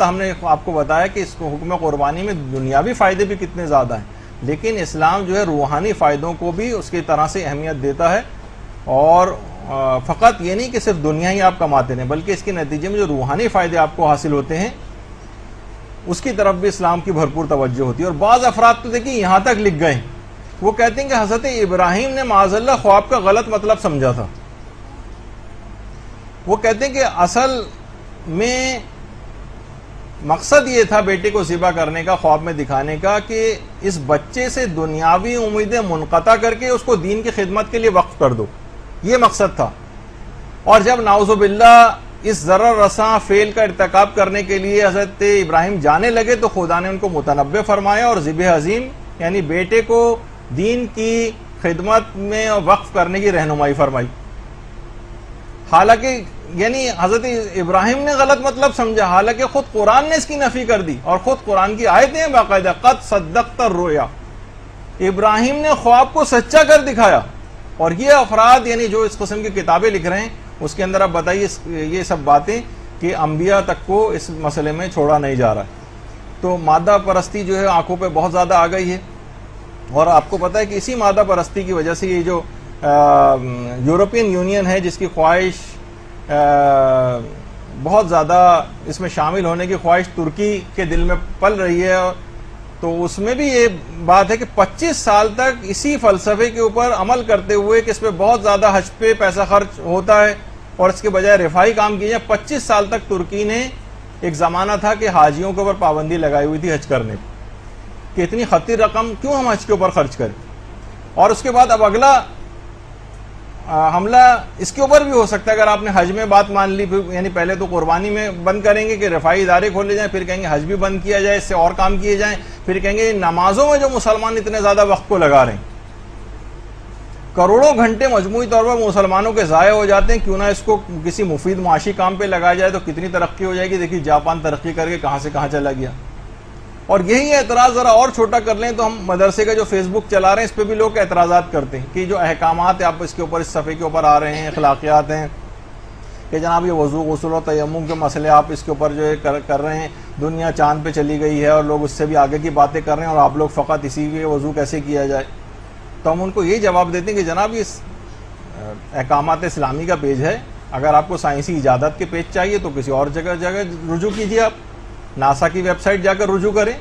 البتہ ہم نے آپ کو بتایا کہ اس کو حکم قربانی میں دنیاوی فائدے بھی کتنے زیادہ ہیں، لیکن اسلام جو ہے روحانی فائدوں کو بھی اس کی طرح سے اہمیت دیتا ہے، اور فقط یہ نہیں کہ صرف دنیا ہی آپ کماتے ہیں، بلکہ اس کے نتیجے میں جو روحانی فائدے آپ کو حاصل ہوتے ہیں اس کی طرف بھی اسلام کی بھرپور توجہ ہوتی ہے۔ اور بعض افراد تو دیکھیں یہاں تک لکھ گئے، وہ کہتے ہیں کہ حضرت ابراہیم نے معاذ اللہ خواب کا غلط مطلب سمجھا تھا۔ وہ کہتے ہیں کہ اصل میں مقصد یہ تھا بیٹے کو ذبح کرنے کا، خواب میں دکھانے کا، کہ اس بچے سے دنیاوی امیدیں منقطع کر کے اس کو دین کی خدمت کے لیے وقف کر دو، یہ مقصد تھا۔ اور جب نعوذ باللہ اس ضرر رساں فعل کا ارتکاب کرنے کے لیے حضرت ابراہیم جانے لگے تو خدا نے ان کو متنبہ فرمایا اور ذبح عظیم یعنی بیٹے کو دین کی خدمت میں وقف کرنے کی رہنمائی فرمائی۔ حالانکہ یعنی حضرت ابراہیم نے غلط مطلب سمجھا، حالانکہ خود قرآن نے اس کی نفی کر دی، اور خود قرآن کی آیتیں باقاعدہ قد صدقت الرؤیا، ابراہیم نے خواب کو سچا کر دکھایا۔ اور یہ افراد یعنی جو اس قسم کی کتابیں لکھ رہے ہیں اس کے اندر آپ بتائیے یہ سب باتیں کہ انبیاء تک کو اس مسئلے میں چھوڑا نہیں جا رہا ہے۔ تو مادہ پرستی جو ہے آنکھوں پہ بہت زیادہ آ گئی ہے، اور آپ کو پتہ ہے کہ اسی مادہ پرستی کی وجہ سے یہ جو یورپین یونین ہے جس کی خواہش بہت زیادہ اس میں شامل ہونے کی خواہش ترکی کے دل میں پل رہی ہے، تو اس میں بھی یہ بات ہے کہ 25 سال تک اسی فلسفے کے اوپر عمل کرتے ہوئے کہ اس پہ بہت زیادہ حج پہ پیسہ خرچ ہوتا ہے اور اس کے بجائے رفاہی کام کیے جائیں، 25 سال تک ترکی نے ایک زمانہ تھا کہ حاجیوں کے اوپر پابندی لگائی ہوئی تھی حج کرنے کی، کہ اتنی خطیر رقم کیوں ہم حج کے اوپر خرچ کریں۔ اور اس کے بعد اب اگلا حملہ اس کے اوپر بھی ہو سکتا ہے، اگر آپ نے حج میں بات مان لی، یعنی پہلے تو قربانی میں بند کریں گے کہ رفاہی ادارے کھولے جائیں، پھر کہیں گے حج بھی بند کیا جائے، اس سے اور کام کیے جائیں، پھر کہیں گے نمازوں میں جو مسلمان اتنے زیادہ وقت کو لگا رہے ہیں، کروڑوں گھنٹے مجموعی طور پر مسلمانوں کے ضائع ہو جاتے ہیں، کیوں نہ اس کو کسی مفید معاشی کام پہ لگایا جائے تو کتنی ترقی ہو جائے گی۔ دیکھیے جاپان ترقی کر کے کہاں سے کہاں چلا گیا۔ اور یہی اعتراض ذرا اور چھوٹا کر لیں تو ہم مدرسے کا جو فیس بک چلا رہے ہیں اس پہ بھی لوگ اعتراضات کرتے ہیں کہ جو احکامات آپ اس کے اوپر اس صفحے کے اوپر آ رہے ہیں، اخلاقیات ہیں کہ جناب یہ وضو غسل و تیمم کے مسئلے آپ اس کے اوپر جو ہے کر رہے ہیں، دنیا چاند پہ چلی گئی ہے اور لوگ اس سے بھی آگے کی باتیں کر رہے ہیں اور آپ لوگ فقط اسی کے وضو کیسے کیا جائے۔ تو ہم ان کو یہی جواب دیتے ہیں کہ جناب یہ احکامات اسلامی کا پیج ہے، اگر آپ کو سائنسی ایجادات کے پیج چاہیے تو کسی اور جگہ رجوع کیجیے، آپ ناسا کی ویب سائٹ جا کر رجوع کریں۔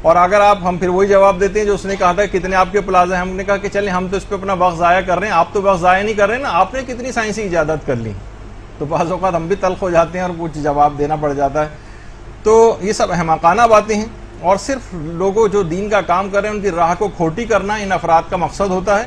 اور اگر ہم پھر وہی جواب دیتے ہیں جو اس نے کہا تھا کتنے آپ کے پلازا ہیں، ہم نے کہا کہ چلیں ہم تو اس پہ اپنا وقت ضائع کر رہے ہیں، آپ تو وقت ضائع نہیں کر رہے ہیں نا، آپ نے کتنی سائنسی ایجادات کر لی، تو بعض اوقات ہم بھی تلخ ہو جاتے ہیں اور کچھ جواب دینا پڑ جاتا ہے۔ تو یہ سب احمقانہ باتیں ہیں، اور صرف لوگوں جو دین کا کام کر رہے ہیں ان کی راہ کو کھوٹی کرنا ان افراد کا مقصد ہوتا ہے۔